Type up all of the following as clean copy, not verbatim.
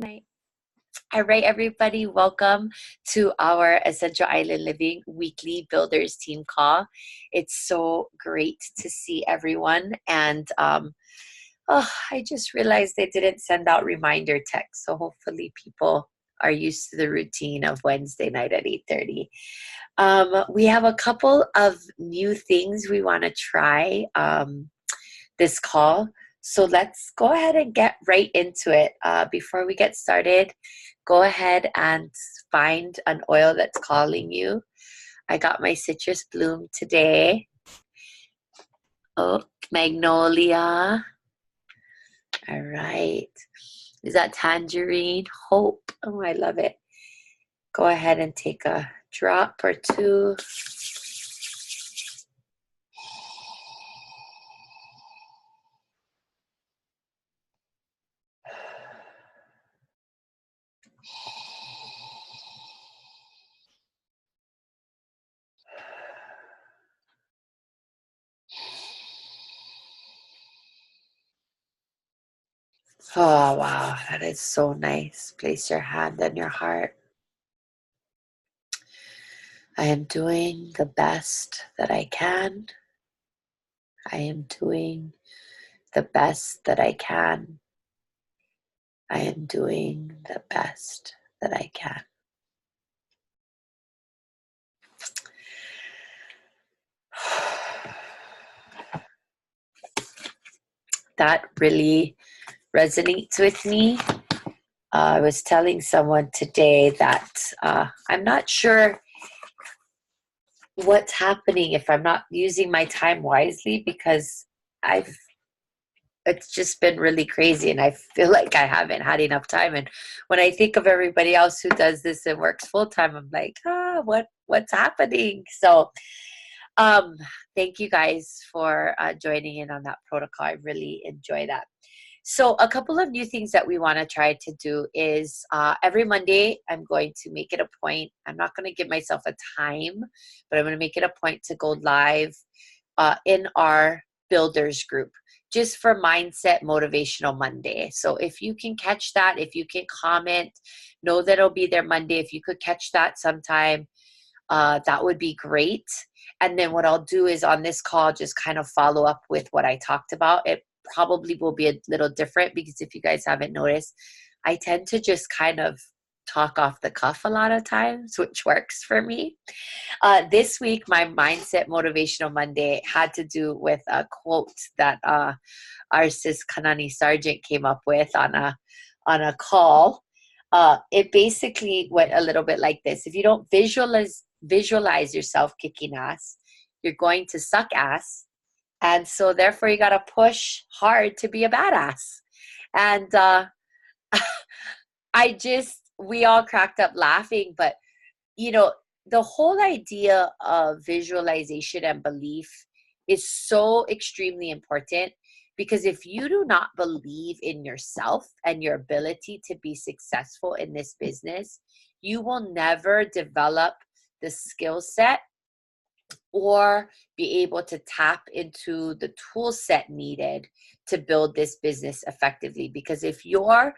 Night. All right, everybody, welcome to our Essential Island Living weekly builders team call. It's so great to see everyone. And I just realized they didn't send out reminder texts. So hopefully people are used to the routine of Wednesday night at 8:30. We have a couple of new things we want to try this call. So let's go ahead and get right into it. Before we get started, go ahead and find an oil that's calling you. I got my citrus bloom today. Oh, magnolia. All right. Is that tangerine? Hope. Oh, I love it. Go ahead and take a drop or two. Oh, wow. That is so nice. Place your hand on your heart. I am doing the best that I can. I am doing the best that I can. I am doing the best that I can. That really resonates with me. I was telling someone today that I'm not sure what's happening if I'm not using my time wisely, because it's just been really crazy and I feel like I haven't had enough time. And when I think of everybody else who does this and works full time, I'm like, what's happening? So thank you guys for joining in on that protocol. I really enjoy that. So a couple of new things that we want to try to do is every Monday, I'm going to make it a point. I'm not going to give myself a time, but I'm going to make it a point to go live in our builders group just for Mindset Motivational Monday. So if you can catch that, if you can comment, know that it'll be there Monday. If you could catch that sometime, that would be great. And then what I'll do is on this call, just kind of follow up with what I talked about. It probably will be a little different because if you guys haven't noticed, I tend to just kind of talk off the cuff a lot of times, which works for me. This week, my Mindset Motivational Monday had to do with a quote that our sis Kanani Sargent came up with on a call. It basically went a little bit like this: if you don't visualize yourself kicking ass, you're going to suck ass. And so therefore you got to push hard to be a badass. And we all cracked up laughing, but the whole idea of visualization and belief is so extremely important, because if you do not believe in yourself and your ability to be successful in this business, you will never develop the skill set or be able to tap into the tool set needed to build this business effectively. Because if your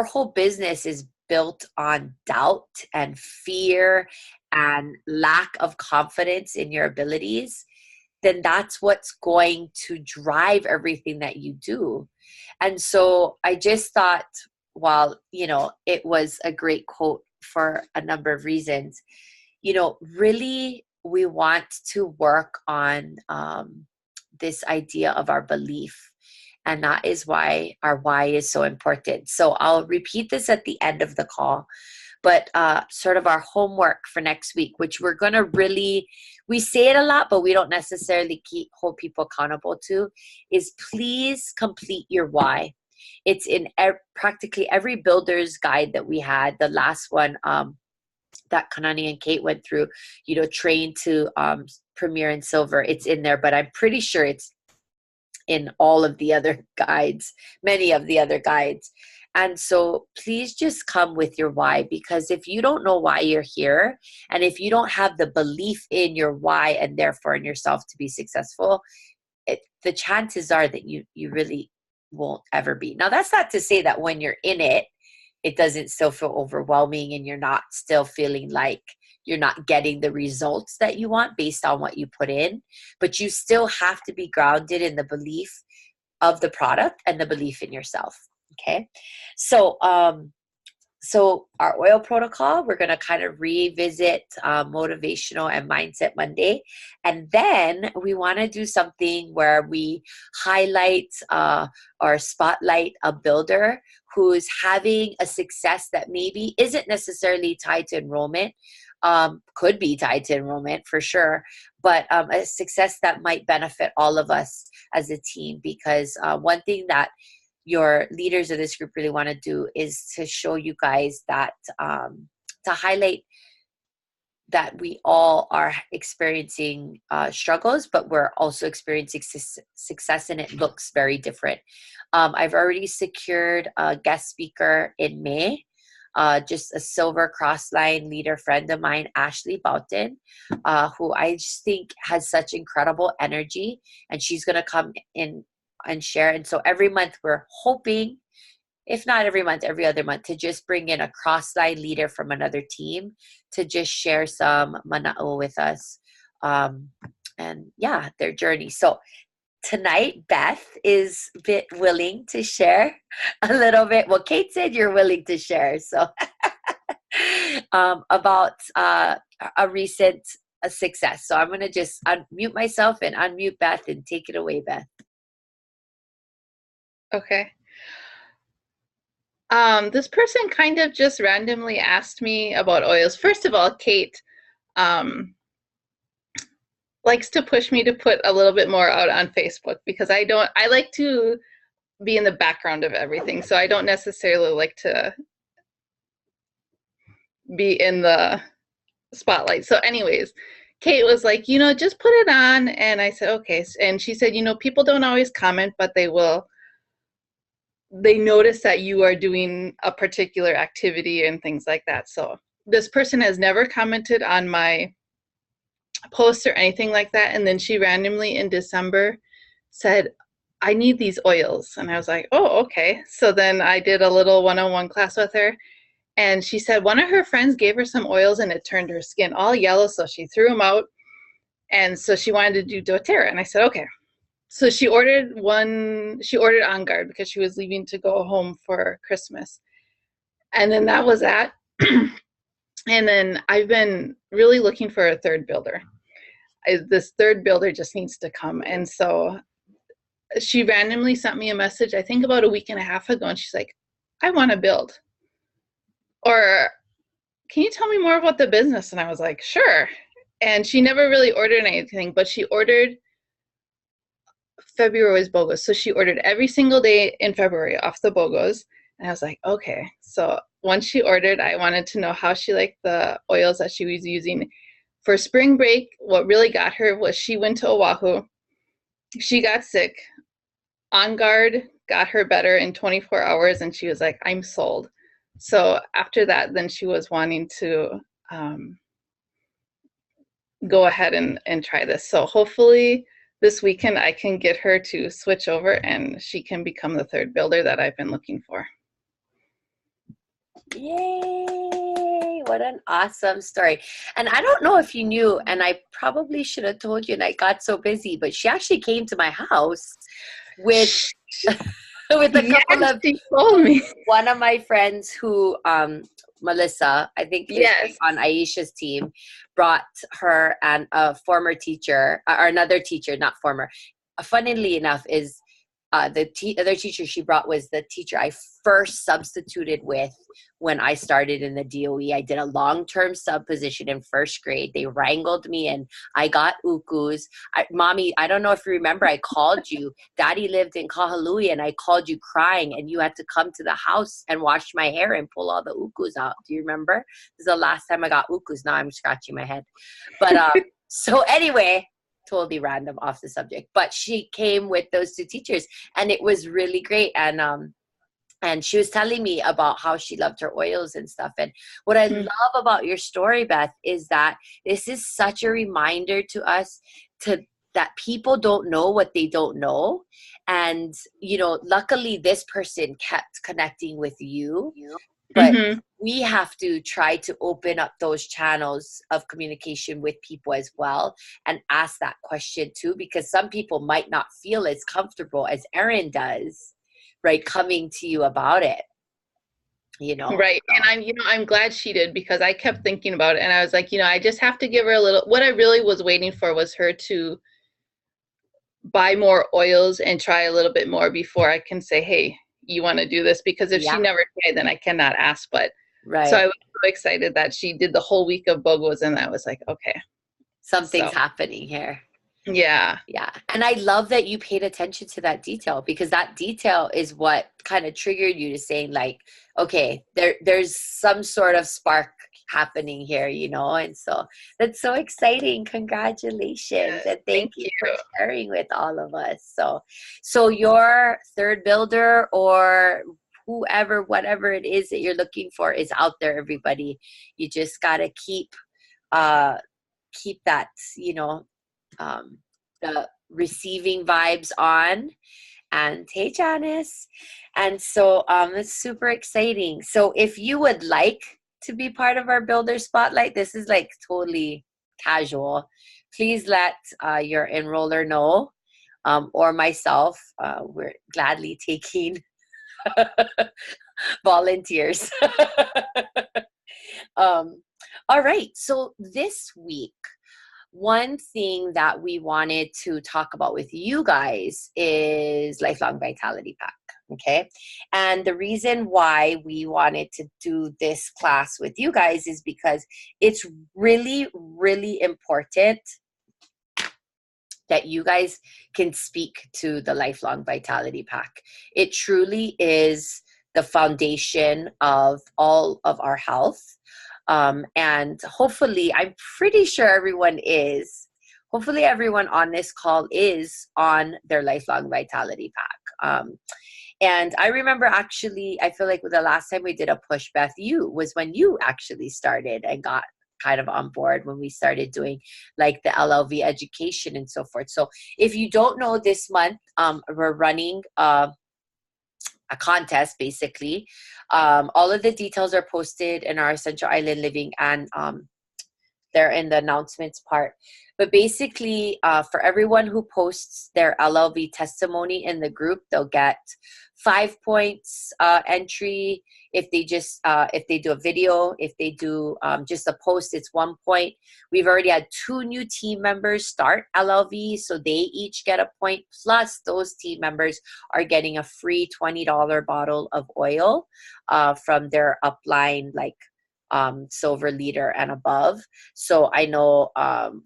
whole business is built on doubt and fear and lack of confidence in your abilities, then that's what's going to drive everything that you do. And so I just thought, while, it was a great quote for a number of reasons, really we want to work on this idea of our belief. And that is why our why is so important. So I'll repeat this at the end of the call, but sort of our homework for next week, which we're going to we say it a lot, but we don't necessarily hold people accountable to, is please complete your why. It's in practically every builder's guide that we had. The last one that Kanani and Kate went through, train to Premier and Silver, it's in there, but I'm pretty sure it's in all of the other guides, many of the other guides. And so please just come with your why, because if you don't know why you're here, and if you don't have the belief in your why and therefore in yourself to be successful, the chances are that you really won't ever be. Now, that's not to say that when you're in it, it doesn't still feel overwhelming and you're not still feeling like you're not getting the results that you want based on what you put in. But you still have to be grounded in the belief of the product and the belief in yourself. Okay. So our oil protocol, we're going to kind of revisit motivational and mindset Monday. And then we want to do something where we highlight or spotlight a builder who's having a success that maybe isn't necessarily tied to enrollment, could be tied to enrollment for sure, but a success that might benefit all of us as a team. Because one thing that your leaders of this group really want to do is to show you guys that, to highlight that we all are experiencing struggles, but we're also experiencing success, and it looks very different. I've already secured a guest speaker in May, just a silver crossline leader friend of mine, Ashley Boughton, who I just think has such incredible energy, and she's going to come in and share. And so every month we're hoping, if not every month, every other month, to just bring in a cross-line leader from another team to just share some mana'o with us, and yeah, their journey. So tonight, Beth is a bit willing to share a little bit. Well, Kate said you're willing to share, so about a recent success. So I'm going to just unmute myself and unmute Beth and take it away, Beth. Okay. This person kind of just randomly asked me about oils. First of all, Kate likes to push me to put a little bit more out on Facebook, because I like to be in the background of everything. So I don't necessarily like to be in the spotlight. So anyways, Kate was like, just put it on. And I said, okay. And she said, people don't always comment, but they notice that you are doing a particular activity and things like that. So this person has never commented on my posts or anything like that. And then she randomly in December said, I need these oils. And I was like, oh, okay. So then I did a little one-on-one class with her. And she said one of her friends gave her some oils and it turned her skin all yellow. So she threw them out. And so she wanted to do doTERRA. And I said, okay. So she ordered On Guard because she was leaving to go home for Christmas. And then that was that. And then I've been really looking for a third builder. This third builder just needs to come. And so she randomly sent me a message, I think about a week and a half ago. And she's like, I want to build. Or can you tell me more about the business? And I was like, sure. And she never really ordered anything, but she ordered February's BOGOs. So she ordered every single day in February off the BOGOs. And I was like, okay. So once she ordered, I wanted to know how she liked the oils that she was using. For spring break, what really got her was she went to Oahu. She got sick. On Guard got her better in 24 hours, and she was like, I'm sold. So after that, then she was wanting to go ahead and try this. So hopefully this weekend I can get her to switch over and she can become the third builder that I've been looking for. Yay! What an awesome story. And I don't know if you knew, and I probably should have told you, and I got so busy, but she actually came to my house with with a couple of, she told me. One of my friends who Melissa, I think yes, on Aisha's team, brought her and a former teacher, or another teacher, not former. Funnily enough, is the other teacher she brought was the teacher I first substituted with when I started in the DOE. I did a long-term sub position in first grade. They wrangled me and I got ukus. Mommy, I don't know if you remember, I called you. Daddy lived in Kahului and I called you crying and you had to come to the house and wash my hair and pull all the ukus out. Do you remember? This is the last time I got ukus. Now I'm scratching my head. But so anyway, totally random off the subject, but she came with those two teachers and it was really great. And she was telling me about how she loved her oils and stuff. And what I love about your story, Beth, is that this is such a reminder to us that people don't know what they don't know. And, luckily this person kept connecting with you but Mm-hmm. we have to try to open up those channels of communication with people as well and ask that question too, because some people might not feel as comfortable as Erin does, right, coming to you about it, you know. Right. So, And I'm glad she did, because I kept thinking about it and I was like, I just have to give her a little, what I really was waiting for was her to buy more oils and try a little bit more before I can say, hey, you want to do this? Because if she yeah, never tried, then I cannot ask. But so I right. was so excited that she did the whole week of BOGOs, and I was like, okay. Something's So happening here. yeah. Yeah. And I love that you paid attention to that detail, because that detail is what kind of triggered you to saying like, okay, there's some sort of spark happening here, you know? And so that's so exciting. Congratulations. Yes, And thank thank you for you. sharing with all of us. So your third builder or whoever, whatever it is that you're looking for is out there, everybody. You just gotta uh keep that, you know, um, the receiving vibes on. And hey, Janice. And so it's super exciting. So if you would like to be part of our builder spotlight, this is like totally casual. Please let your enroller know, or myself. We're gladly taking volunteers. um, all right. So this week, one thing that we wanted to talk about with you guys is Lifelong Vitality Pack. Okay. And the reason why we wanted to do this class with you guys is because it's really, really important that you guys can speak to the Lifelong Vitality Pack. It truly is the foundation of all of our health. And hopefully, I'm pretty sure everyone is. Hopefully, everyone on this call is on their Lifelong Vitality Pack. And I remember actually, I feel like the last time we did a push, Beth, was when you actually started and got kind of on board when we started doing like the LLV education and so forth. So if you don't know, this month we're running a contest basically. All of the details are posted in our Essential Island Living, and they're in the announcements part. But basically, for everyone who posts their LLV testimony in the group, they'll get 5 points entry. If they do a video, if they do just a post, it's 1 point. We've already had 2 new team members start LLV, so they each get a point. Plus, those team members are getting a free $20 bottle of oil from their upline, like silver leader and above. So I know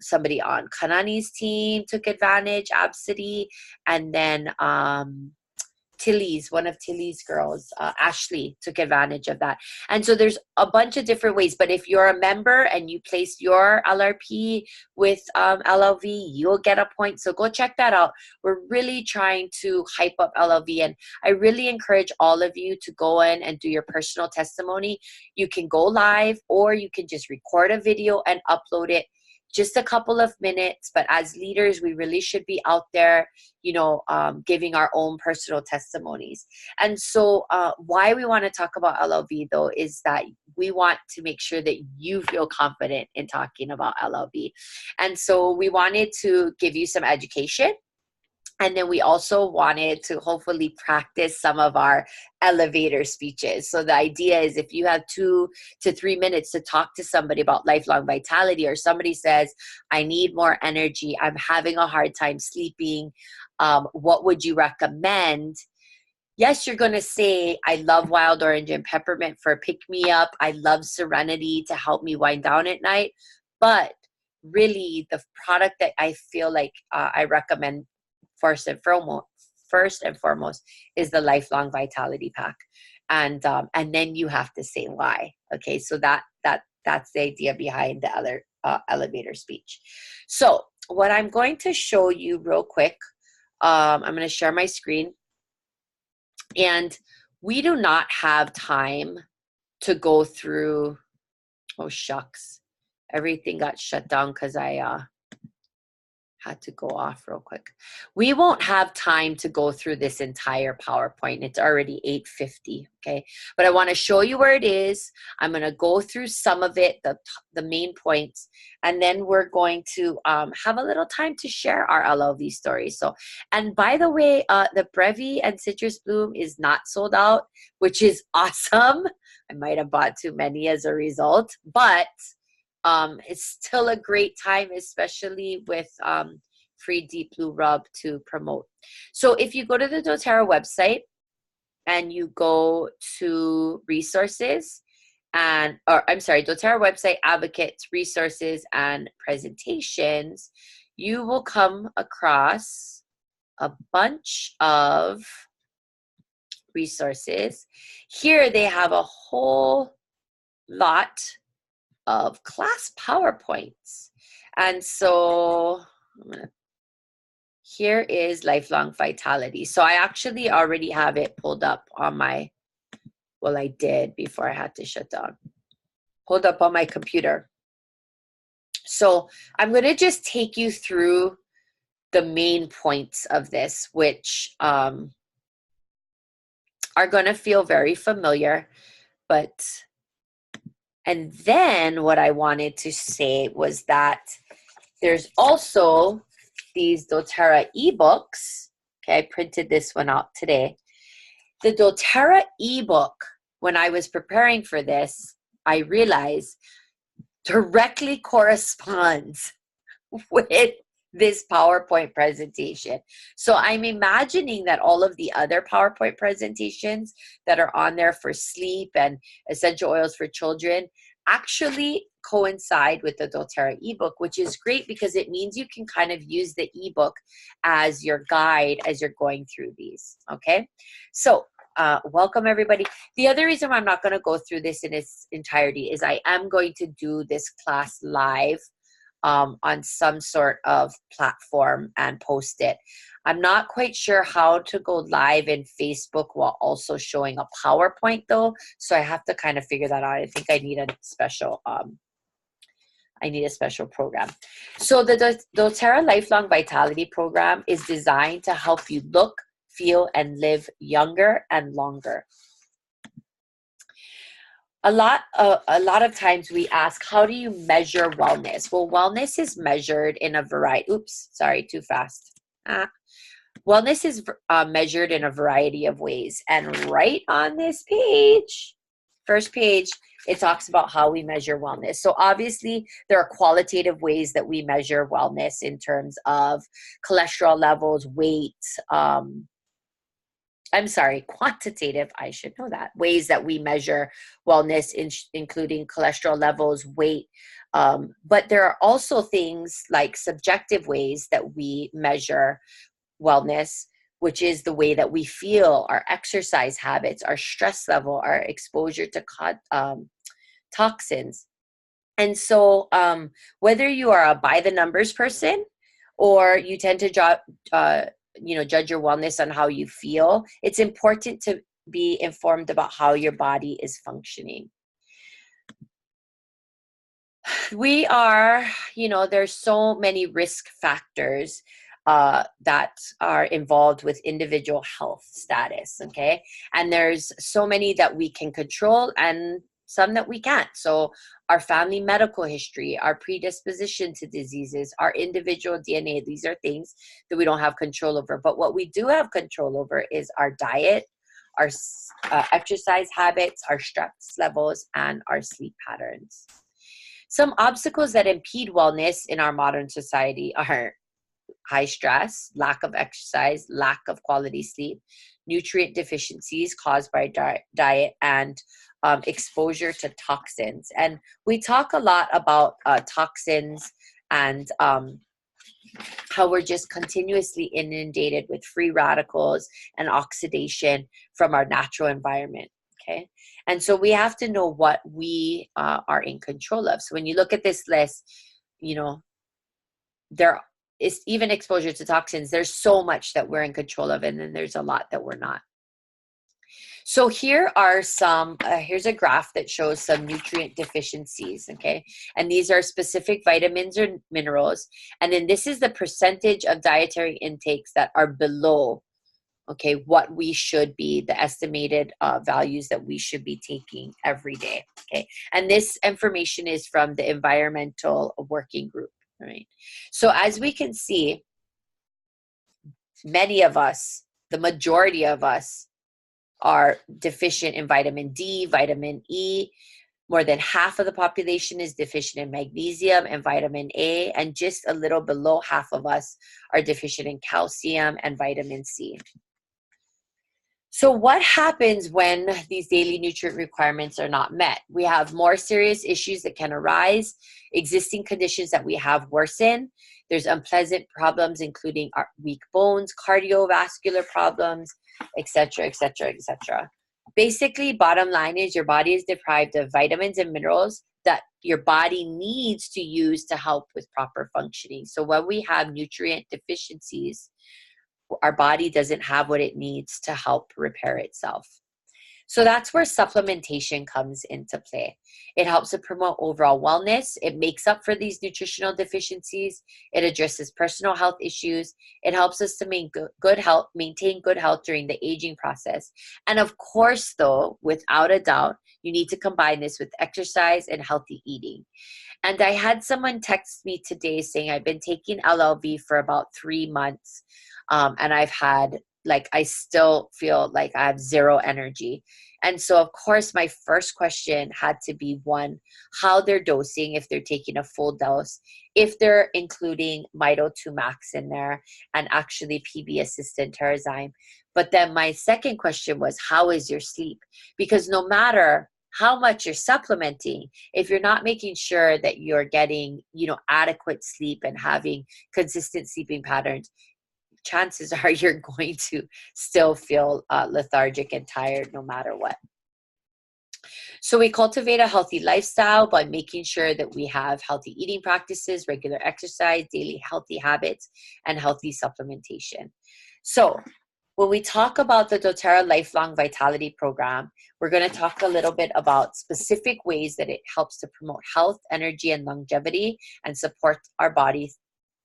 somebody on Kanani's team took advantage, Absidy, and then Tilly's, one of Tilly's girls, Ashley, took advantage of that. And so there's a bunch of different ways. But if you're a member and you place your LRP with LLV, you'll get a point. So go check that out. We're really trying to hype up LLV. And I really encourage all of you to go in and do your personal testimony. You can go live, or you can just record a video and upload it. Just a couple of minutes, but as leaders, we really should be out there, giving our own personal testimonies. And so why we want to talk about LLV, though, is that we want to make sure that you feel confident in talking about LLV. And so we wanted to give you some education. And then we also wanted to hopefully practice some of our elevator speeches. So the idea is, if you have 2 to 3 minutes to talk to somebody about lifelong vitality, or somebody says, I need more energy, I'm having a hard time sleeping, what would you recommend? Yes, you're going to say, I love wild orange and peppermint for a pick-me-up. I love serenity to help me wind down at night. But really, the product that I feel like I recommend first and foremost is the Lifelong Vitality Pack. And then you have to say why. Okay, so that's the idea behind the other elevator speech. So what I'm going to show you real quick, I'm going to share my screen. And we do not have time to go through, oh shucks, everything got shut down because I had to go off real quick. We won't have time to go through this entire PowerPoint. It's already 8:50, okay? But I want to show you where it is. I'm going to go through some of it, the main points, and then we're going to have a little time to share our LLV stories. So, and by the way, the Brevi and Citrus Bloom is not sold out, which is awesome. I might have bought too many as a result, but it's still a great time, especially with free Deep Blue Rub to promote. So if you go to the doTERRA website and you go to resources doTERRA website, advocates, resources, and presentations, you will come across a bunch of resources. Here they have a whole lot of class PowerPoints. And so here is Lifelong Vitality. So I actually already have it pulled up on my, well, I did before I had to shut down, pulled up on my computer. So I'm going to just take you through the main points of this, which are going to feel very familiar, but and then what I wanted to say was that there's also these doTERRA ebooks. Okay, I printed this one out today. The doTERRA ebook, when I was preparing for this, I realized directly corresponds with this PowerPoint presentation. So I'm imagining that all of the other PowerPoint presentations that are on there for sleep and essential oils for children actually coincide with the doTERRA ebook, which is great because it means you can kind of use the ebook as your guide as you're going through these. Okay, so welcome everybody. The other reason why I'm not going to go through this in its entirety is I am going to do this class live on some sort of platform and post it. I'm not quite sure how to go live in Facebook while also showing a PowerPoint though, so I have to kind of figure that out. I think I need a special program. So the doTERRA Lifelong Vitality Program is designed to help you look, feel, and live younger and longer. A lot of times we ask, how do you measure wellness? Well, wellness is measured in a variety. Oops, sorry, too fast. Wellness is measured in a variety of ways. And right on this page, first page, it talks about how we measure wellness. So obviously, there are qualitative ways that we measure wellness in terms of cholesterol levels, weight, quantitative, I should know that, ways that we measure wellness, including cholesterol levels, weight. But there are also things like subjective ways that we measure wellness, which is the way that we feel, our exercise habits, our stress level, our exposure to toxins. And so whether you are a by the numbers person or you tend to judge your wellness on how you feel, it's important to be informed about how your body is functioning. We are, there's so many risk factors that are involved with individual health status, okay? And there's so many that we can control and some that we can't. So our family medical history, our predisposition to diseases, our individual DNA, these are things that we don't have control over. But what we do have control over is our diet, our exercise habits, our stress levels, and our sleep patterns. Some obstacles that impede wellness in our modern society are high stress, lack of exercise, lack of quality sleep, nutrient deficiencies caused by diet, and exposure to toxins. And we talk a lot about toxins and how we're just continuously inundated with free radicals and oxidation from our natural environment. Okay. And so we have to know what we are in control of. So when you look at this list, there is even exposure to toxins. There's so much that we're in control of, and then there's a lot that we're not. So here are some, here's a graph that shows some nutrient deficiencies, okay? And these are specific vitamins or minerals. And then this is the percentage of dietary intakes that are below, okay, what we should be, the estimated values that we should be taking every day, okay? And this information is from the environmental working group, right? So as we can see, many of us, the majority of us, are deficient in vitamin D, vitamin E. More than half of the population is deficient in magnesium and vitamin A, and just a little below half of us are deficient in calcium and vitamin C. So what happens when these daily nutrient requirements are not met? We have more serious issues that can arise. Existing conditions that we have worsen. There's unpleasant problems, including weak bones, cardiovascular problems, etc., etc., etc. Basically, bottom line is your body is deprived of vitamins and minerals that your body needs to use to help with proper functioning. So when we have nutrient deficiencies, our body doesn't have what it needs to help repair itself. So that's where supplementation comes into play. It helps to promote overall wellness. It makes up for these nutritional deficiencies. It addresses personal health issues. It helps us to maintain good health during the aging process. And of course, though, without a doubt, you need to combine this with exercise and healthy eating. And I had someone text me today saying, I've been taking LLV for about 3 months. And I still feel like I have zero energy. And so, of course, my first question had to be, one, how they're dosing, if they're taking a full dose, if they're including Mito2 Max in there, and actually PB-assisted Terrazyme. But then my second question was, how is your sleep? Because no matter how much you're supplementing, if you're not making sure that you're getting, adequate sleep and having consistent sleeping patterns, chances are you're going to still feel lethargic and tired no matter what. So we cultivate a healthy lifestyle by making sure that we have healthy eating practices, regular exercise, daily healthy habits, and healthy supplementation. So when we talk about the doTERRA Lifelong Vitality Program, we're going to talk a little bit about specific ways that it helps to promote health, energy, and longevity and support our body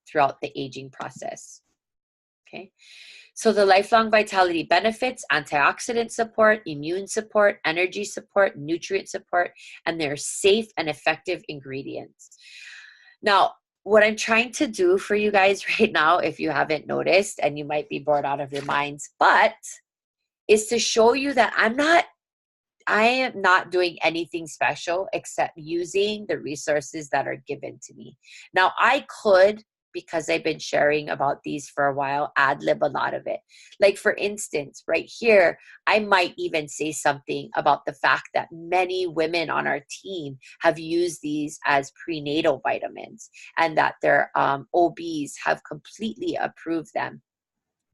throughout the aging process. Okay, so the lifelong vitality benefits: antioxidant support, immune support, energy support, nutrient support, and they're safe and effective ingredients. Now, what I'm trying to do for you guys right now, if you haven't noticed, and you might be bored out of your minds, but is to show you that I am not doing anything special except using the resources that are given to me. Now, I could, because I've been sharing about these for a while, ad-lib a lot of it. Like, for instance, right here, I might even say something about the fact that many women on our team have used these as prenatal vitamins, and that their OBs have completely approved them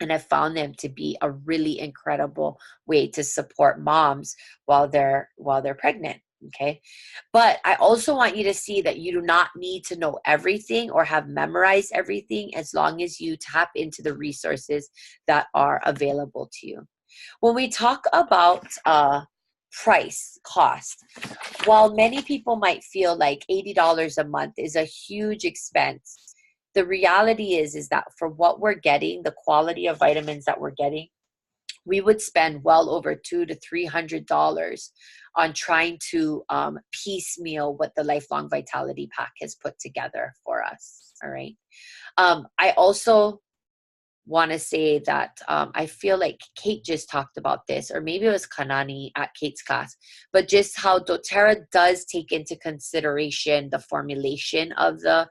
and have found them to be a really incredible way to support moms while they're pregnant. Okay. But I also want you to see that you do not need to know everything or have memorized everything, as long as you tap into the resources that are available to you. When we talk about cost, while many people might feel like $80 a month is a huge expense, the reality is that for what we're getting, the quality of vitamins that we're getting, we would spend well over $200 to $300 on trying to piecemeal what the Lifelong Vitality Pack has put together for us. All right. I also want to say that I feel like Kate just talked about this, or maybe it was Kanani at Kate's class, but just how doTERRA does take into consideration the formulation of the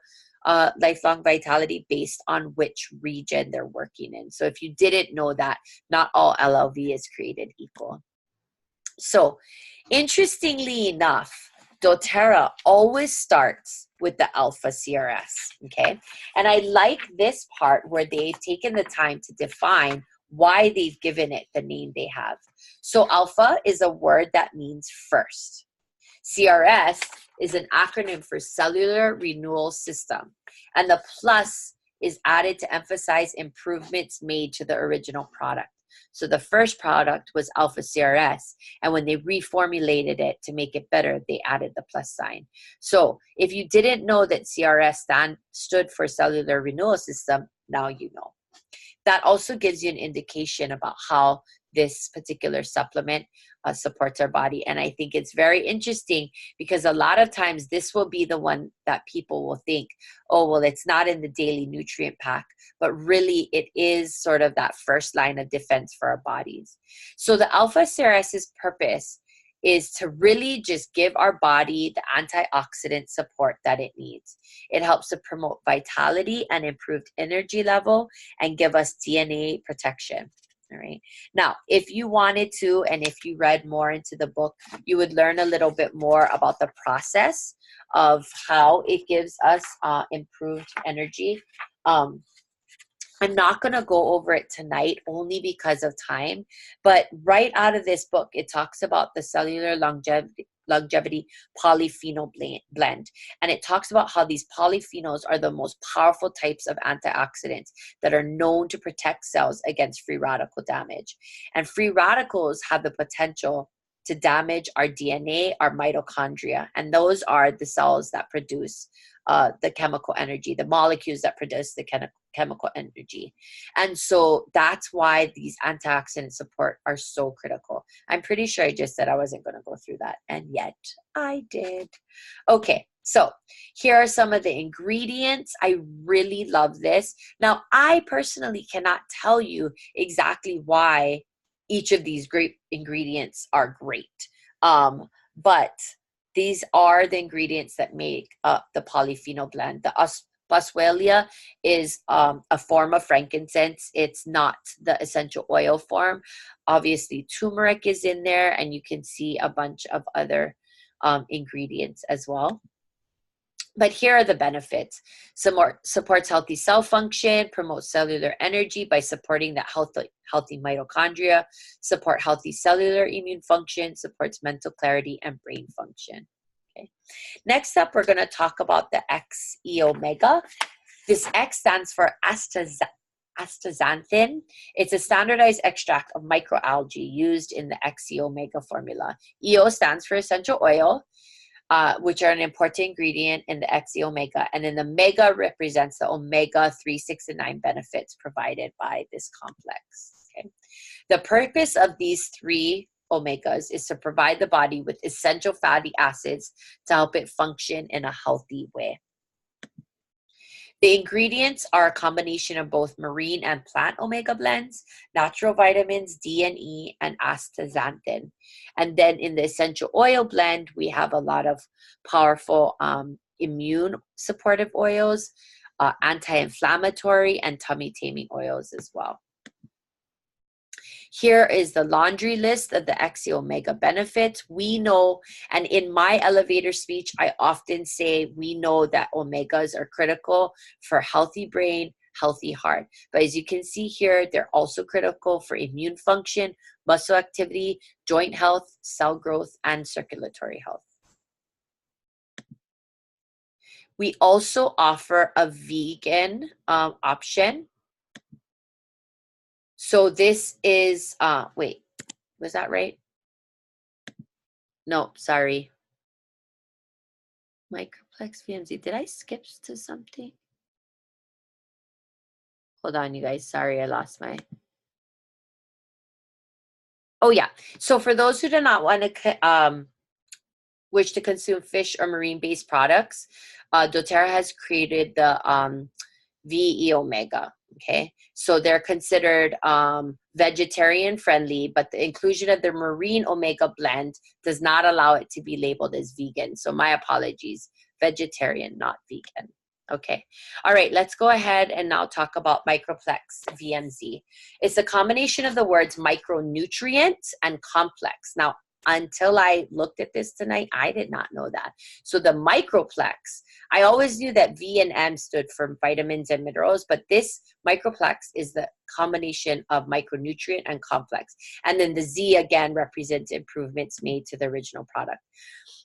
lifelong vitality based on which region they're working in. So if you didn't know that, not all LLV is created equal. So interestingly enough, doTERRA always starts with the alpha CRS, okay? And I like this part where they've taken the time to define why they've given it the name they have. So alpha is a word that means first. CRS is an acronym for Cellular Renewal System, and the plus is added to emphasize improvements made to the original product. So the first product was Alpha CRS. And when they reformulated it to make it better, they added the plus sign. So if you didn't know that CRS stood for cellular renewal system, now you know. That also gives you an indication about how this particular supplement supports our body. And I think it's very interesting because a lot of times this will be the one that people will think, oh, well, it's not in the daily nutrient pack, but really it is sort of that first line of defense for our bodies. So the Alpha CRS's purpose is to really just give our body the antioxidant support that it needs. It helps to promote vitality and improved energy level and give us DNA protection. All right. Now, if you wanted to, and if you read more into the book, you would learn a little bit more about the process of how it gives us improved energy. I'm not going to go over it tonight only because of time, but right out of this book, it talks about the cellular longevity polyphenol blend. And it talks about how these polyphenols are the most powerful types of antioxidants that are known to protect cells against free radical damage. And free radicals have the potential to damage our DNA, our mitochondria, and those are the cells that produce the chemical energy, the molecules that produce the chemical energy. And so that's why these antioxidant support are so critical. I'm pretty sure I just said I wasn't going to go through that, and yet I did. Okay, so here are some of the ingredients. I really love this. Now, I personally cannot tell you exactly why each of these great ingredients are great. But these are the ingredients that make up the polyphenol blend. The boswellia is a form of frankincense. It's not the essential oil form. Obviously, turmeric is in there, and you can see a bunch of other ingredients as well. But here are the benefits. Supports healthy cell function, promotes cellular energy by supporting that healthy mitochondria, support healthy cellular immune function, supports mental clarity and brain function. Okay. Next up, we're going to talk about the XE omega. This X stands for astaxanthin. It's a standardized extract of microalgae used in the XE omega formula. EO stands for essential oil, which are an important ingredient in the XE omega. And then the mega represents the omega 3, 6, and 9 benefits provided by this complex. Okay. The purpose of these 3 omegas is to provide the body with essential fatty acids to help it function in a healthy way. The ingredients are a combination of both marine and plant omega blends, natural vitamins D and E, and astaxanthin. And then in the essential oil blend, we have a lot of powerful immune supportive oils, anti-inflammatory, and tummy-taming oils as well. Here is the laundry list of the XE omega benefits. We know, and in my elevator speech, I often say we know that omegas are critical for healthy brain, healthy heart. But as you can see here, they're also critical for immune function, muscle activity, joint health, cell growth, and circulatory health. We also offer a vegan option. So this is, wait, was that right? No, sorry. Microplex VMZ. Did I skip to something? Hold on, you guys. Sorry, I lost my. Oh, yeah. So for those who do not want to wish to consume fish or marine-based products, doTERRA has created the VE Omega. Okay, so they're considered vegetarian friendly, but the inclusion of the marine omega blend does not allow it to be labeled as vegan. So my apologies, vegetarian, not vegan. Okay, all right, let's go ahead and now talk about Microplex VMZ. It's a combination of the words micronutrient and complex. Now, until I looked at this tonight, I did not know that. So the Microplex, I always knew that V and M stood for vitamins and minerals, but this Microplex is the combination of micronutrient and complex. And then the Z again represents improvements made to the original product.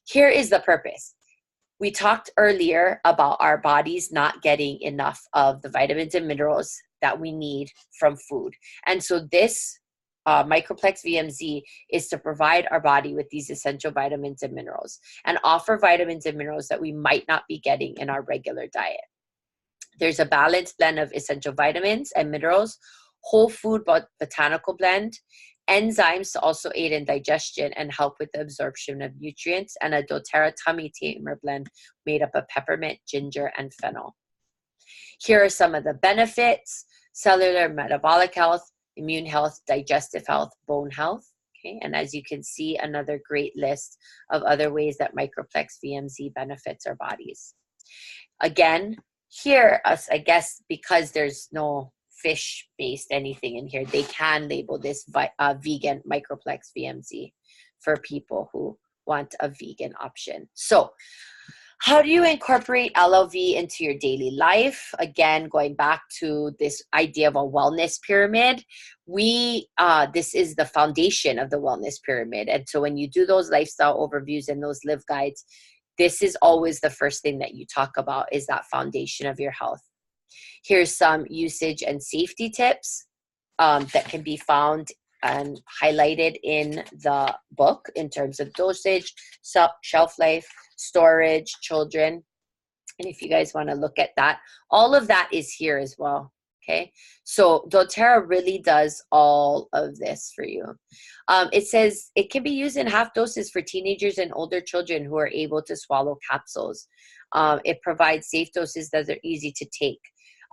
Here is the purpose. We talked earlier about our bodies not getting enough of the vitamins and minerals that we need from food. And so this Microplex VMZ is to provide our body with these essential vitamins and minerals and offer vitamins and minerals that we might not be getting in our regular diet. There's a balanced blend of essential vitamins and minerals, whole food botanical blend, enzymes to also aid in digestion and help with the absorption of nutrients, and a doTERRA tummy tamer blend made up of peppermint, ginger, and fennel. Here are some of the benefits: cellular metabolic health, immune health, digestive health, bone health. Okay, and as you can see, another great list of other ways that Microplex VMZ benefits our bodies. Again, here, I guess because there's no fish-based anything in here, they can label this vegan Microplex VMZ for people who want a vegan option. So how do you incorporate LLV into your daily life? Again, going back to this idea of a wellness pyramid, this is the foundation of the wellness pyramid. And so when you do those lifestyle overviews and those live guides, this is always the first thing that you talk about, is that foundation of your health. Here's some usage and safety tips that can be found and highlighted in the book in terms of dosage, shelf life, storage, children. And if you guys want to look at that, all of that is here as well. Okay, so doTERRA really does all of this for you. It says it can be used in half doses for teenagers and older children who are able to swallow capsules. It provides safe doses that are easy to take.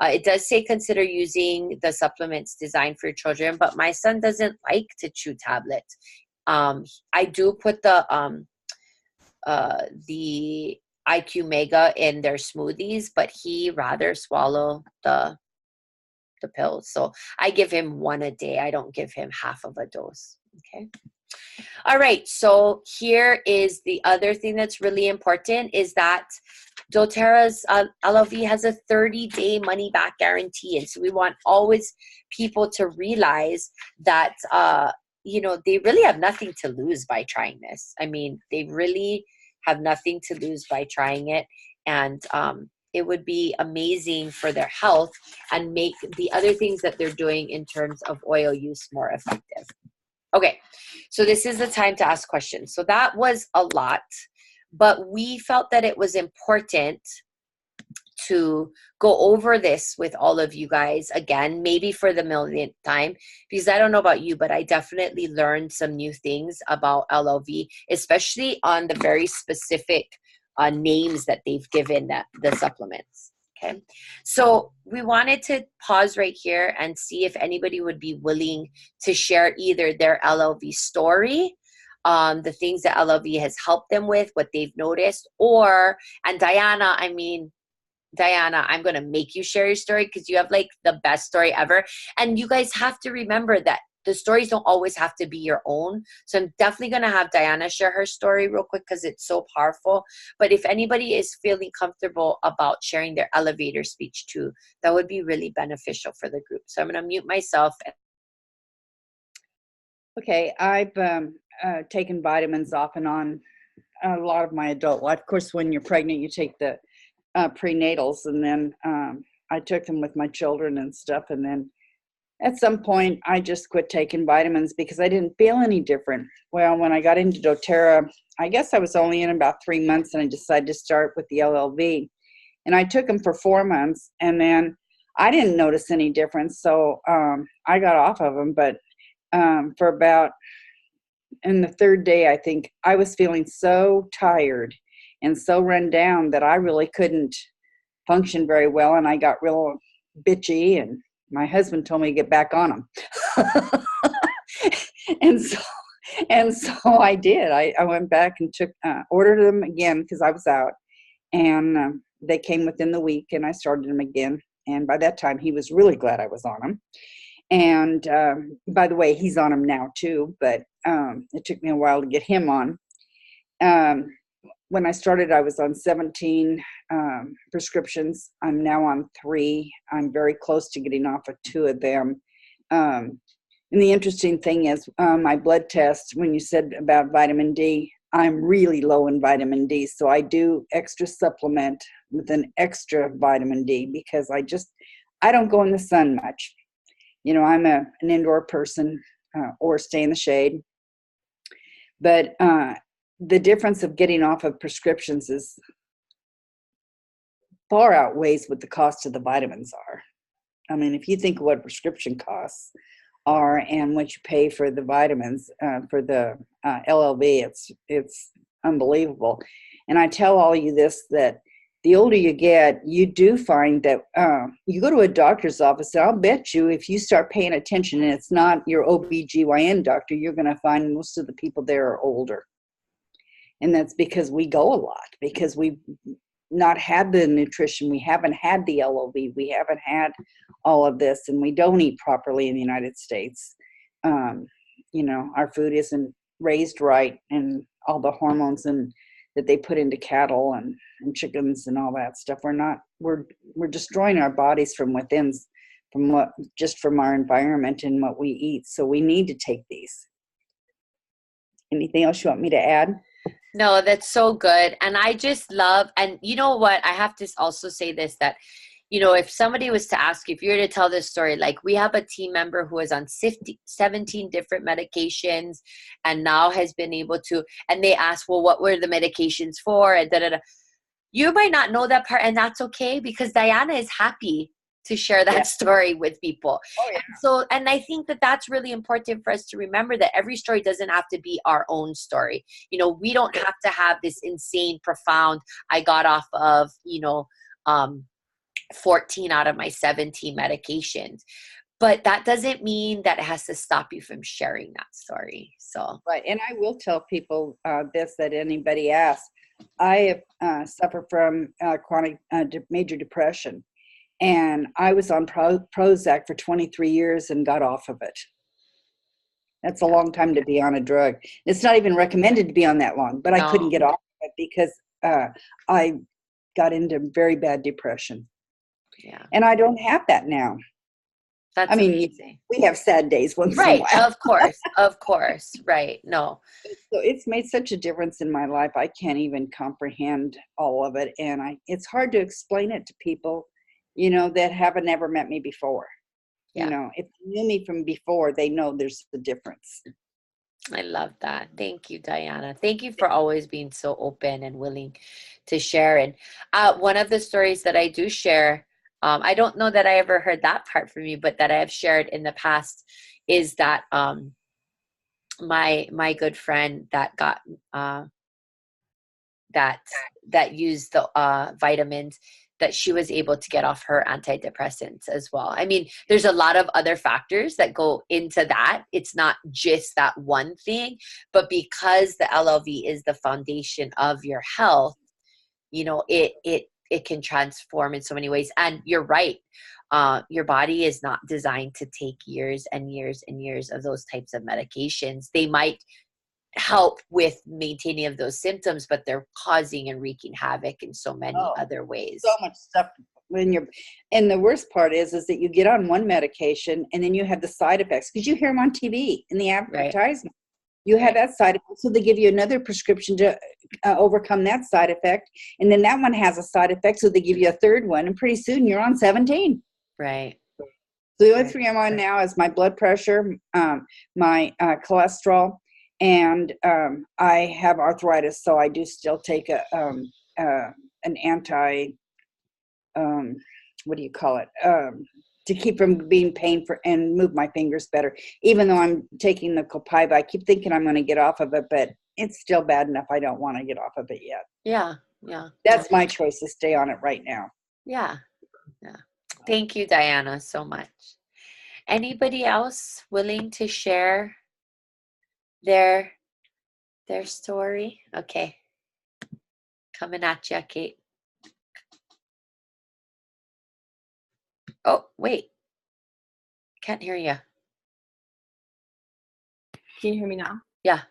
It does say consider using the supplements designed for children, but my son doesn't like to chew tablets. I do put the IQ Mega in their smoothies, but he rather swallow the pills. So I give him one a day. I don't give him half of a dose. Okay. All right. So here is the other thing that's really important, is that doTERRA's LLV has a 30-day money back guarantee. And so we want always people to realize that, they really have nothing to lose by trying this. I mean, they really have nothing to lose by trying it. And it would be amazing for their health and make the other things that they're doing in terms of oil use more effective. Okay, so this is the time to ask questions. So that was a lot, but we felt that it was important to go over this with all of you guys again, maybe for the millionth time, because I don't know about you, but I definitely learned some new things about LLV, especially on the very specific names that they've given the supplements. Okay, so we wanted to pause right here and see if anybody would be willing to share either their LLV story, the things that LLV has helped them with, what they've noticed, and Diana, I'm going to make you share your story because you have like the best story ever. And you guys have to remember that the stories don't always have to be your own. So I'm definitely going to have Diana share her story real quick because it's so powerful. But if anybody is feeling comfortable about sharing their elevator speech too, that would be really beneficial for the group. So I'm going to mute myself. Okay, I've taken vitamins off and on a lot of my adult life. Of course, when you're pregnant, you take the prenatals, and then I took them with my children and stuff. And then at some point, I just quit taking vitamins because I didn't feel any different. Well, when I got into doTERRA, I guess I was only in about 3 months, and I decided to start with the LLV. And I took them for 4 months, and then I didn't notice any difference. So I got off of them. But for about, in the third day, I think, I was feeling so tired and so run down that I really couldn't function very well. And I got real bitchy, and my husband told me to get back on them. and so I did. I went back and ordered them again because I was out, and they came within the week, and I started them again. And by that time, he was really glad I was on them. And by the way, he's on them now too, but it took me a while to get him on. When I started, I was on 17 prescriptions. I'm now on 3. I'm very close to getting off of 2 of them. And the interesting thing is my blood test, when you said about vitamin D, I'm really low in vitamin D. So I do extra supplement with an extra vitamin D because I don't go in the sun much. You know, I'm an indoor person. or stay in the shade. But the difference of getting off of prescriptions is far outweighs what the cost of the vitamins are. I mean, if you think of what prescription costs are and what you pay for the vitamins, for the LLV, it's unbelievable. And I tell all you this, that the older you get, you do find that you go to a doctor's office, and I'll bet you if you start paying attention and it's not your OBGYN doctor, you're going to find most of the people there are older. And that's because we go a lot, because we've not had the nutrition, we haven't had the LLV, we haven't had all of this, and we don't eat properly in the United States. You know, our food isn't raised right, and all the hormones that they put into cattle and chickens and all that stuff, we're destroying our bodies from within, from our environment and what we eat. So we need to take these. Anything else you want me to add? No, that's so good. And I just love, and you know what, I have to also say this, that, you know, if somebody was to ask you, if you were to tell this story, like we have a team member who is on 17 different medications and now has been able to, and they ask, well, what were the medications for? And you might not know that part, and that's okay, because Diana is happy to share that story with people. Oh, yeah. And I think that that's really important for us to remember, that every story doesn't have to be our own story. You know, we don't have to have this insane, profound, I got off of, 14 out of my 17 medications. But that doesn't mean that it has to stop you from sharing that story. So, right. And I will tell people that anybody asks, I have suffered from chronic major depression. And I was on Prozac for 23 years and got off of it. That's a long time to be on a drug. It's not even recommended to be on that long, but I couldn't get off of it because I got into very bad depression. Yeah. And I don't have that now. That's amazing. We have sad days once in a while. Of course. Right. No. So it's made such a difference in my life. I can't even comprehend all of it. And it's hard to explain it to people, you know, that haven't ever met me before. Yeah. You know, if they knew me from before, they know there's the difference. I love that. Thank you, Diana. Thank you for always being so open and willing to share. And one of the stories that I do share, I don't know that I ever heard that part from you, but that I have shared in the past, is that my good friend that got that used the vitamins, that she was able to get off her antidepressants as well. I mean, there's a lot of other factors that go into that. It's not just that one thing, but because the LLV is the foundation of your health, you know, it can transform in so many ways. And you're right. Your body is not designed to take years and years and years of those types of medications. They might help with maintaining of those symptoms, but they're causing and wreaking havoc in so many other ways. So much stuff and the worst part is that you get on one medication and then you have the side effects, because you hear them on TV in the advertisement. Right. You have that side effect, so they give you another prescription to overcome that side effect, and then that one has a side effect, so they give you a third one, and pretty soon you're on 17. Right. So the only three I'm on now is my blood pressure, my cholesterol, and I have arthritis, so I do still take an anti, what do you call it, to keep from being painful and move my fingers better. Even though I'm taking the Copaiba, I keep thinking I'm going to get off of it, but it's still bad enough. I don't want to get off of it yet. Yeah. That's my choice, to stay on it right now. Yeah. Thank you, Diana, so much. Anybody else willing to share their story? Okay. Coming at you, Kate. Oh, wait. Can't hear you. Can you hear me now? Yeah.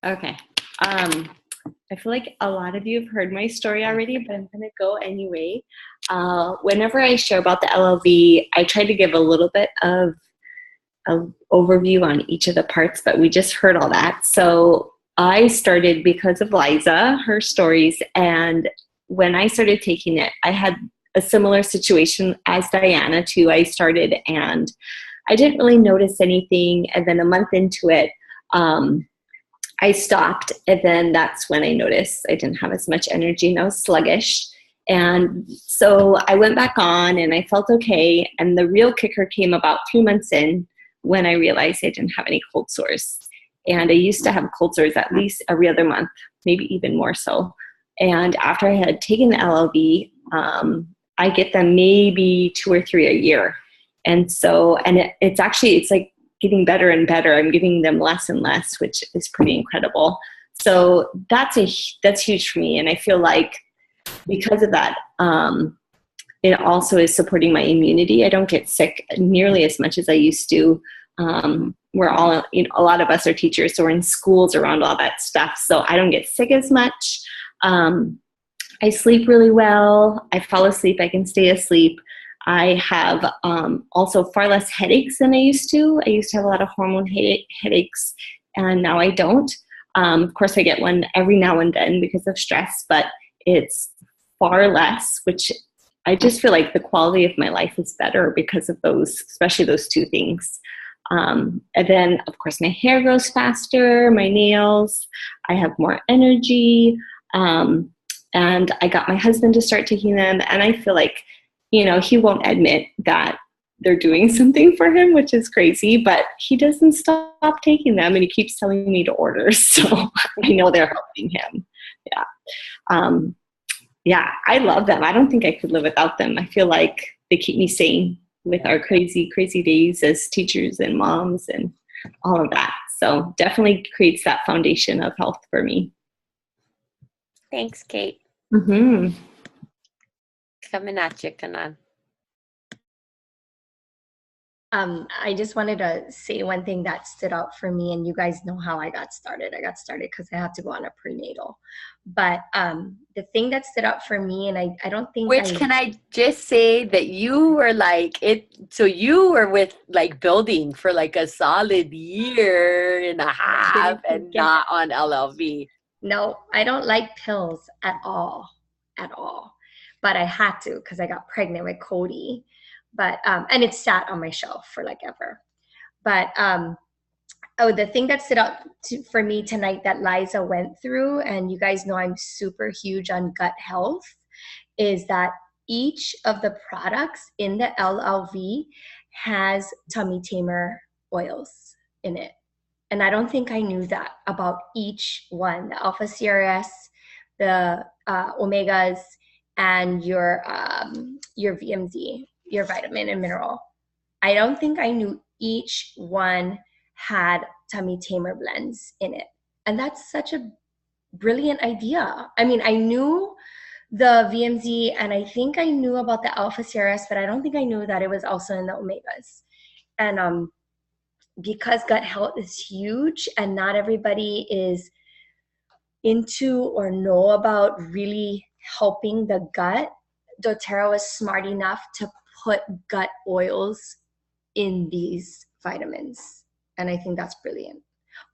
Okay. I feel like a lot of you have heard my story already, but I'm going to go anyway. Whenever I share about the LLV, I try to give a little bit of an overview on each of the parts, but we just heard all that. So I started because of Liza, her stories, and when I started taking it, I had a similar situation as Diana too. I started and I didn't really notice anything. And then a month into it, I stopped. And then that's when I noticed I didn't have as much energy and I was sluggish. And so I went back on and I felt okay. And the real kicker came about 3 months in when I realized I didn't have any cold sores. And I used to have cold sores at least every other month, maybe even more so. And after I had taken the LLV, I get them maybe 2 or 3 a year. And so, and it's like getting better and better. I'm giving them less and less, which is pretty incredible. So that's huge for me. And I feel like because of that, it also is supporting my immunity. I don't get sick nearly as much as I used to. We're all, a lot of us are teachers, so we're in schools around all that stuff. So I don't get sick as much. I sleep really well. I fall asleep. I can stay asleep. I have also far less headaches than I used to. I used to have a lot of hormone headaches, and now I don't. Of course, I get one every now and then because of stress, but it's far less, which I just feel like the quality of my life is better because of those, especially those 2 things. And then, of course, my hair grows faster, my nails, I have more energy. And I got my husband to start taking them. And I feel like, he won't admit that they're doing something for him, which is crazy, but he doesn't stop taking them and he keeps telling me to order. So I know they're helping him. Yeah. Yeah, I love them. I don't think I could live without them. I feel like they keep me sane with our crazy, crazy days as teachers and moms and all of that. So definitely creates that foundation of health for me. Thanks, Kate. Mm-hmm. Coming at you, Kanan. I just wanted to say one thing that stood out for me, and you guys know how I got started. I got started because I had to go on a prenatal. But the thing that stood out for me, and I don't think can I just say that you were like it, so you were with like building for like a solid year and a half and not on LLV. No, I don't like pills at all. But I had to because I got pregnant with Cody. But and it sat on my shelf for like ever. But the thing that stood out for me tonight that Liza went through, and you guys know I'm super huge on gut health, is that each of the products in the LLV has tummy tamer oils in it. And I don't think I knew that about each one, the alpha CRS, the omegas, and your VMZ, your vitamin and mineral. I don't think I knew each one had tummy tamer blends in it. And that's such a brilliant idea. I mean, I knew the VMZ and I think I knew about the alpha CRS, but I don't think I knew that it was also in the omegas. And because gut health is huge and not everybody is into or know about really helping the gut, doTERRA was smart enough to put gut oils in these vitamins. And I think that's brilliant.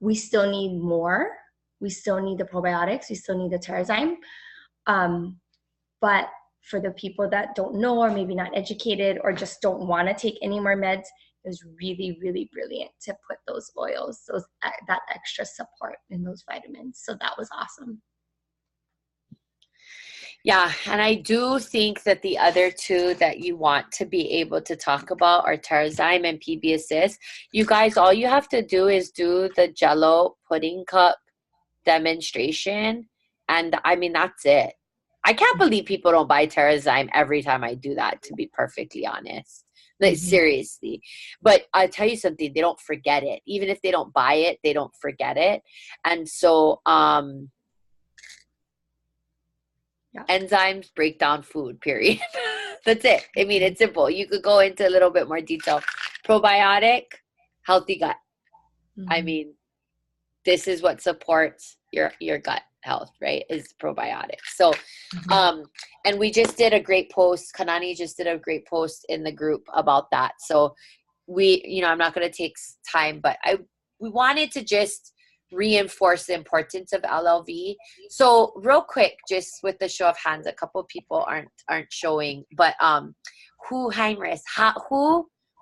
We still need more. We still need the probiotics. We still need the Terrazyme. But for the people that don't know or maybe not educated or just don't want to take any more meds, it was really, really brilliant to put those oils, that extra support in those vitamins. So that was awesome. Yeah, and I do think that the other 2 that you want to be able to talk about are Terrazyme and PB Assist. You guys, all you have to do is do the Jello pudding cup demonstration, and I mean, that's it. I can't believe people don't buy Terrazyme every time I do that, to be perfectly honest. Like, seriously. But I'll tell you something, they don't forget it. Even if they don't buy it, they don't forget it. And so enzymes break down food, period. That's it. I mean, it's simple. You could go into a little bit more detail. Probiotic, healthy gut. I mean, this is what supports your gut health, right? Is probiotics. So and we just did a great post. Kanani just did a great post in the group about that. So we, I'm not going to take time, but we wanted to just reinforce the importance of LLV. So real quick, just with the show of hands, a couple of people aren't showing, but who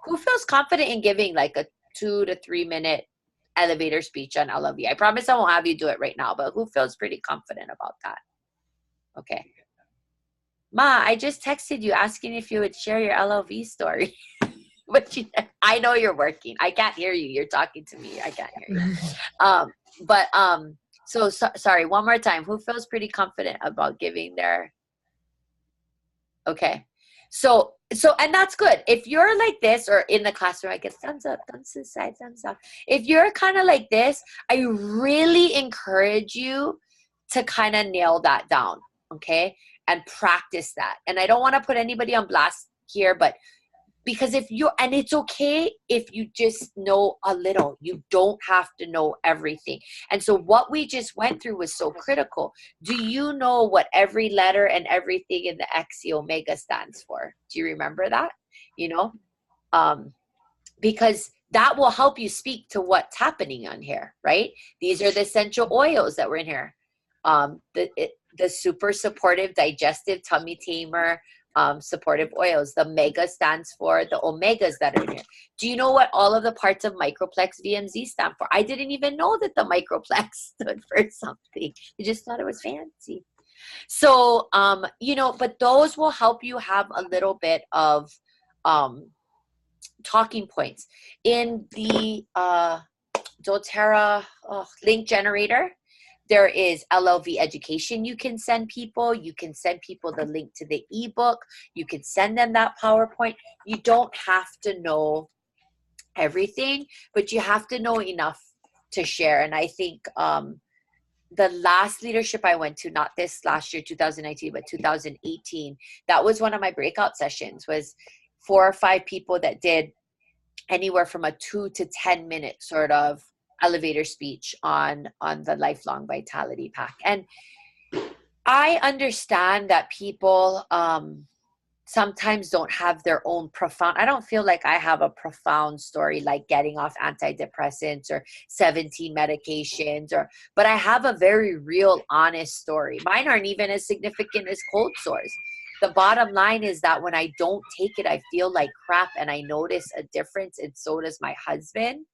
Who feels confident in giving like a 2 to 3 minute elevator speech on LLV? I promise I won't have you do it right now, but who feels pretty confident about that? Okay. Ma, I just texted you asking if you would share your LLV story. But I know you're working. I can't hear you. You're talking to me. I can't hear you. So sorry, one more time. Who feels pretty confident about giving their, okay. So, and that's good. If you're like this or in the classroom, I guess thumbs up, thumbs to the side, thumbs up. If you're kind of like this, I really encourage you to kind of nail that down, okay? And practice that. And I don't want to put anybody on blast here, but because and it's okay if you just know a little. You don't have to know everything. And so what we just went through was so critical. Do you know what every letter and everything in the XC omega stands for? Do you remember that? You know, because that will help you speak to what's happening on here, right? These are the essential oils that were in here. The super supportive digestive tummy tamer, supportive oils. The mega stands for the omegas that are in here. Do you know what all of the parts of microplex VMZ stand for? I didn't even know that the microplex stood for something. I just thought it was fancy. So, you know, but those will help you have a little bit of talking points. In the doTERRA link generator, there is LLV education you can send people. You can send people the link to the ebook. You can send them that PowerPoint. You don't have to know everything, but you have to know enough to share. And I think the last leadership I went to, not this last year, 2019, but 2018, that was one of my breakout sessions, was 4 or 5 people that did anywhere from a 2 to 10 minute sort of elevator speech on the lifelong vitality pack. And I understand that people sometimes don't have their own profound, I don't feel like I have a profound story like getting off antidepressants or 17 medications, but I have a very real, honest story. Mine aren't even as significant as cold sores. The bottom line is that when I don't take it, I feel like crap, and I notice a difference, and so does my husband.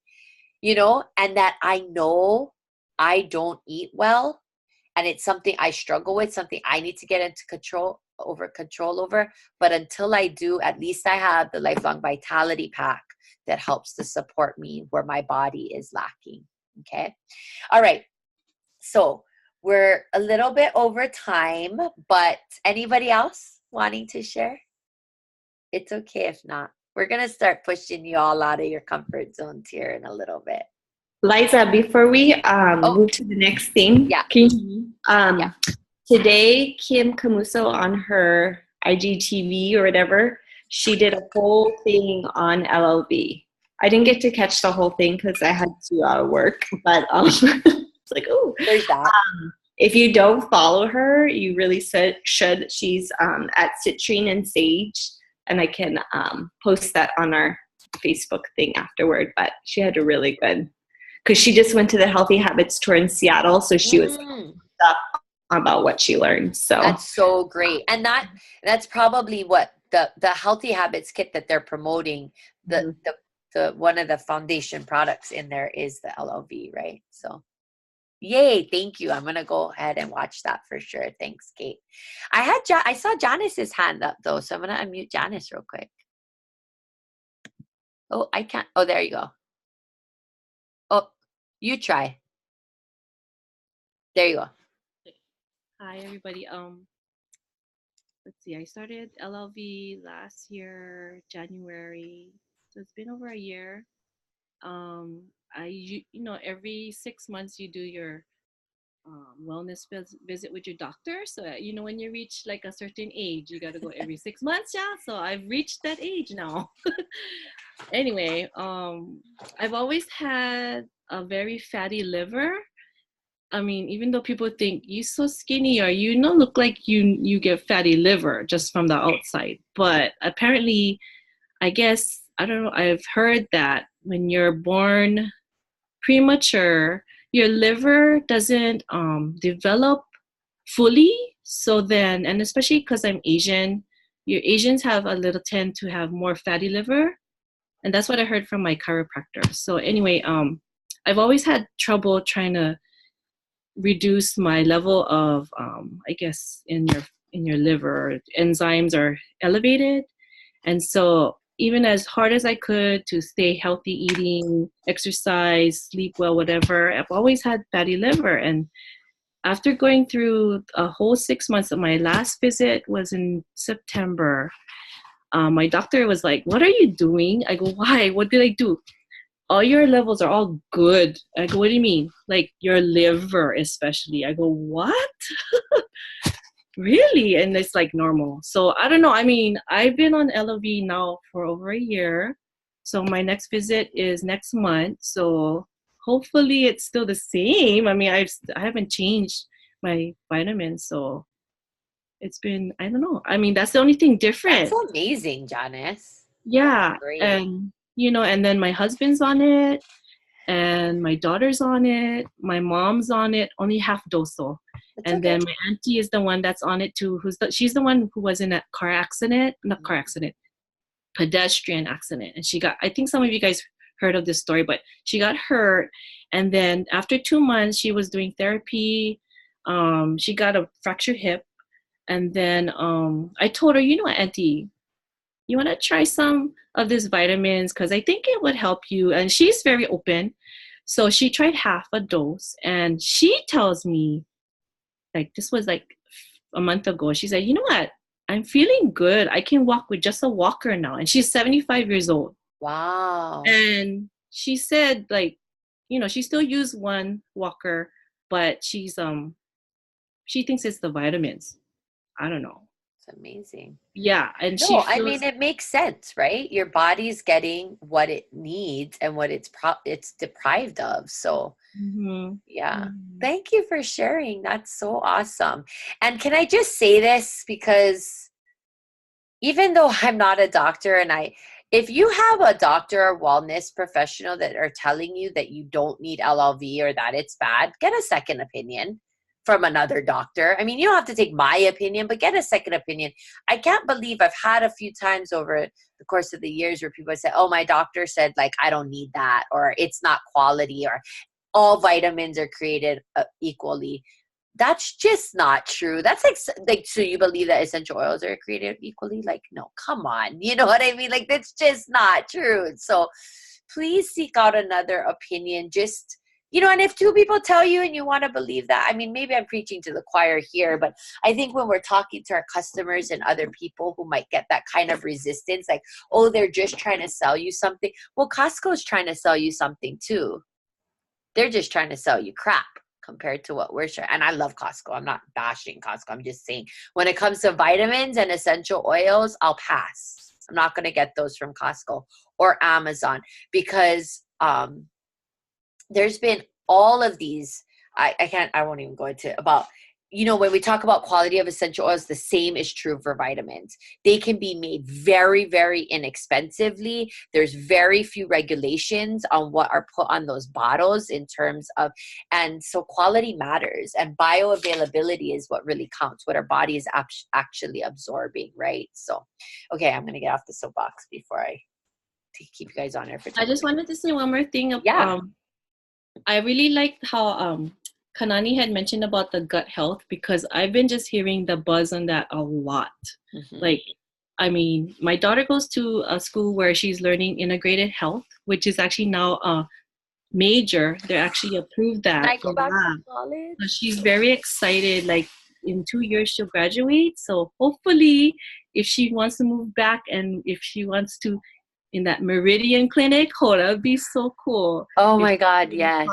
You know, and that I know I don't eat well, and it's something I struggle with, something I need to get into control over. But until I do, at least I have the lifelong vitality pack that helps to support me where my body is lacking. Okay. All right. So we're a little bit over time, but anybody else wanting to share? It's okay if not. We're going to start pushing you all out of your comfort zones here in a little bit. Liza, before we move to the next thing, yeah. Today, Kim Camuso on her IGTV or whatever, she did a whole thing on LLV. I didn't get to catch the whole thing because I had to work, but it's like, oh. There's that. If you don't follow her, you really should. She's at Citrine and Sage, and I can post that on our Facebook thing afterward. But she had a really good, because she just went to the Healthy Habits tour in Seattle, so she was stuff about what she learned. So that's so great, and that's probably what the Healthy Habits kit that they're promoting. The one of the foundation products in there is the LLV, right? So. Yay, thank you. I'm going to go ahead and watch that for sure. Thanks, Kate. I saw Janice's hand up though, so I'm going to unmute Janice real quick. Oh, I can't. Oh, there you go. Oh, you try. There you go. Hi, everybody. Let's see. I started LLV last year, January. So it's been over a year. Every 6 months you do your wellness visit with your doctor. So, when you reach like a certain age, you got to go every 6 months. Yeah. So I've reached that age now. Anyway, I've always had a very fatty liver. I mean, even though people think you're so skinny or look like you get fatty liver just from the outside. But apparently, I guess, I don't know, I've heard that when you're born premature, your liver doesn't develop fully. So then, and especially because I'm Asian, Asians have a little tend to have more fatty liver. And that's what I heard from my chiropractor. So anyway, I've always had trouble trying to reduce my level of, I guess, in your liver. Enzymes are elevated. And so even as hard as I could to stay healthy eating, exercise, sleep well, whatever, I've always had fatty liver. And after going through a whole 6 months, my last visit was in September. My doctor was like, "What are you doing?" I go, "Why? What did I do?" "All your levels are all good." I go, "What do you mean?" "Like your liver especially." I go, "What?" "Really?" And it's like normal. So I don't know. I mean, I've been on LLV now for over a year. So my next visit is next month. So hopefully it's still the same. I mean, I haven't changed my vitamins. So it's been, I don't know. I mean, that's the only thing That's different. amazing, Janice. Yeah. Great. And, and then my husband's on it and my daughter's on it. My mom's on it, only half dose though. That's And okay. then my auntie is the one that's on it too. She's the one who was in a car accident, not car accident, pedestrian accident. And she got, I think some of you guys heard of this story, but she got hurt. And then after 2 months, she was doing therapy. She got a fractured hip. And then I told her, Auntie, you want to try some of these vitamins? Because I think it would help you. And she's very open. So she tried half a dose. And she tells me, like, this was like a month ago. She said, "You know what? I'm feeling good. I can walk with just a walker now." And she's 75 years old. Wow. And she said, like, she still use one walker, but she thinks it's the vitamins. I don't know. It's amazing. Yeah, and she No, I feels mean it makes sense, right? Your body's getting what it needs and what it's deprived of. So, yeah. Thank you for sharing. That's so awesome. And can I just say this, because even though I'm not a doctor, and if you have a doctor or wellness professional that are telling you that you don't need LLV or that it's bad, get a second opinion from another doctor. I mean, you don't have to take my opinion, but get a second opinion. I can't believe I've had a few times over the course of the years where people say, "Oh, my doctor said, like, I don't need that," or "It's not quality," or "All vitamins are created equally." That's just not true. That's like, so you believe that essential oils are created equally? Like, no, come on. You know what I mean? Like, that's just not true. So please seek out another opinion. Just, and if two people tell you and you want to believe that, I mean, maybe I'm preaching to the choir here, but I think when we're talking to our customers and other people who might get that kind of resistance, like, "Oh, they're just trying to sell you something." Well, Costco's trying to sell you something too. They're just trying to sell you crap compared to what we're sharing. And I love Costco. I'm not bashing Costco. I'm just saying when it comes to vitamins and essential oils, I'll pass. I'm not going to get those from Costco or Amazon because there's been all of these. I won't even go into about, when we talk about quality of essential oils, the same is true for vitamins. They can be made very, very inexpensively. There's very few regulations on what are put on those bottles in terms of, and so quality matters, and bioavailability is what really counts, what our body is actually absorbing, right? So, okay, I'm going to get off the soapbox before I keep you guys on there for I just wanted to say one more thing. Yeah. I really liked how Kanani had mentioned about the gut health, because I've been just hearing the buzz on that a lot. Like, I mean, my daughter goes to a school where she's learning integrated health, which is actually now a major. They actually approved that. Can I go back to college? So she's very excited. Like, in 2 years she'll graduate. So hopefully, if she wants to move back and if she wants to in that Meridian clinic, that would be so cool. Oh my God, yes.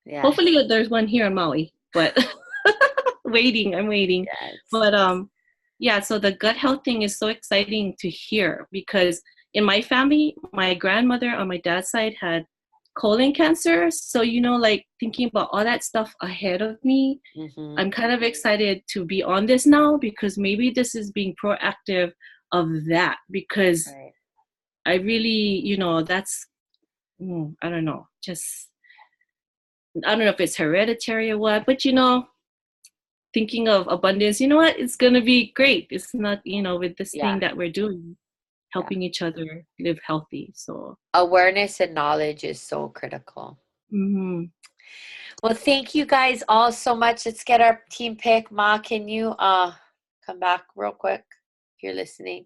Yeah. Hopefully there's one here in Maui, but I'm waiting. Yes. But yeah, so the gut health thing is so exciting to hear, because in my family, my grandmother on my dad's side had colon cancer. So, like, thinking about all that stuff ahead of me, I'm kind of excited to be on this now, because maybe this is being proactive of that, because I really, that's, I don't know, I don't know if it's hereditary or what, but, thinking of abundance, it's going to be great. It's not, with this thing that we're doing. helping each other live healthy. So awareness and knowledge is so critical. Well, thank you guys all so much. Let's get our team pick. Ma, can you come back real quick if you're listening?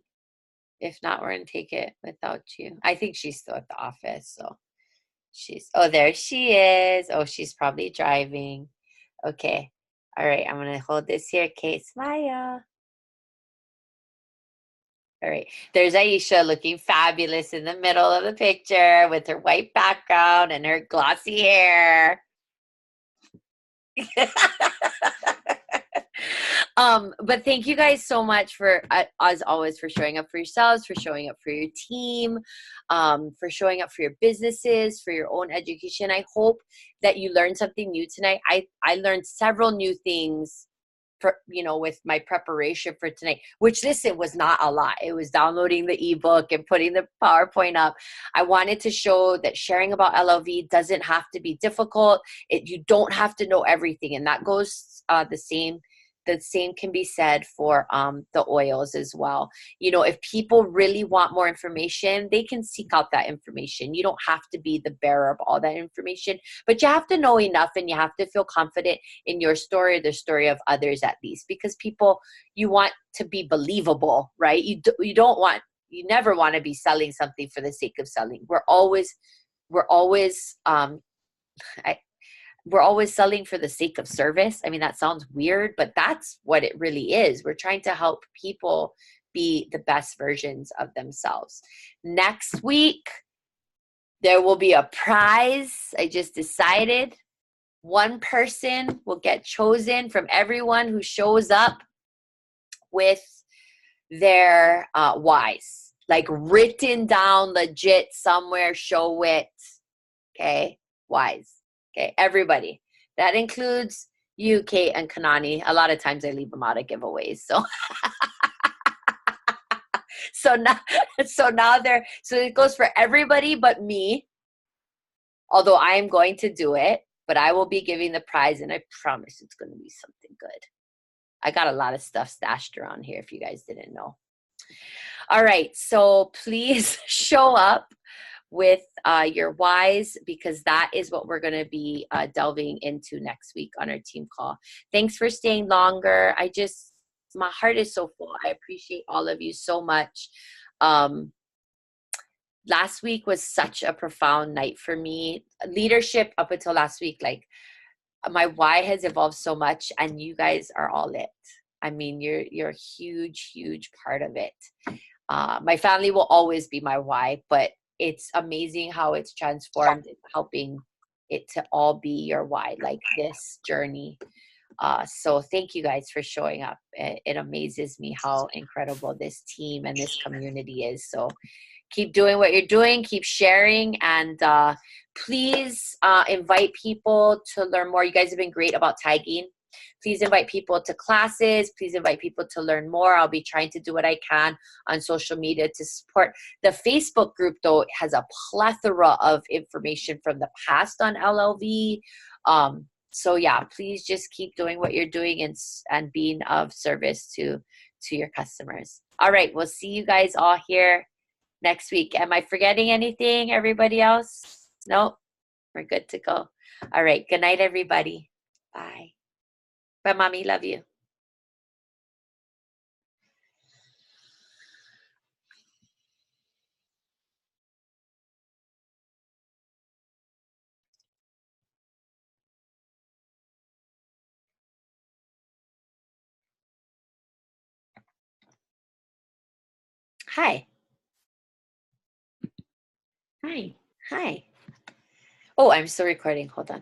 If not, we're gonna take it without you. I think she's still at the office, so oh, there she is. Oh, she's probably driving. Okay. All right, I'm gonna hold this here. Okay, smile. All right. There's Aisha looking fabulous in the middle of the picture with her white background and her glossy hair. But thank you guys so much for, as always, for showing up for yourselves, for showing up for your team, for showing up for your businesses, for your own education. I hope that you learned something new tonight. I learned several new things for, with my preparation for tonight, which, listen, was not a lot. It was downloading the ebook and putting the PowerPoint up. I wanted to show that sharing about LLV doesn't have to be difficult. You don't have to know everything. And that goes the same can be said for the oils as well. If people really want more information, they can seek out that information. You don't have to be the bearer of all that information, but you have to know enough, and you have to feel confident in your story, or the story of others at least, because you want to be believable, right? You never want to be selling something for the sake of selling. We're always selling for the sake of service. I mean, that sounds weird, but that's what it really is. We're trying to help people be the best versions of themselves. Next week, there will be a prize. I just decided one person will get chosen from everyone who shows up with their whys, like written down legit somewhere. Show it. Okay, whys. Okay, everybody. That includes you, Kate, and Kanani. A lot of times I leave them out of giveaways. So so now it goes for everybody but me. Although I am going to do it, but I will be giving the prize, and I promise it's going to be something good. I got a lot of stuff stashed around here if you guys didn't know. All right, so please show up with your whys, because that is what we're going to be delving into next week on our team call. Thanks for staying longer. My heart is so full. I appreciate all of you so much. Last week was such a profound night for me. Leadership up until last week, like, my why has evolved so much, and you guys are all it. I mean, you're a huge, huge part of it. My family will always be my why, but it's amazing how it's transformed, helping it to all be your why, like this journey. So thank you guys for showing up. It amazes me how incredible this team and this community is. So keep doing what you're doing, keep sharing, and please invite people to learn more. You guys have been great about tagging. Please invite people to classes. Please invite people to learn more. I'll be trying to do what I can on social media to support. The Facebook group, though, has a plethora of information from the past on LLV. So yeah, please just keep doing what you're doing and being of service to your customers. All right, we'll see you guys all here next week. Am I forgetting anything, everybody else? Nope, we're good to go. All right, good night, everybody. Bye. Bye, Mommy. Love you. Hi. Hi. Hi. Oh, I'm still recording. Hold on.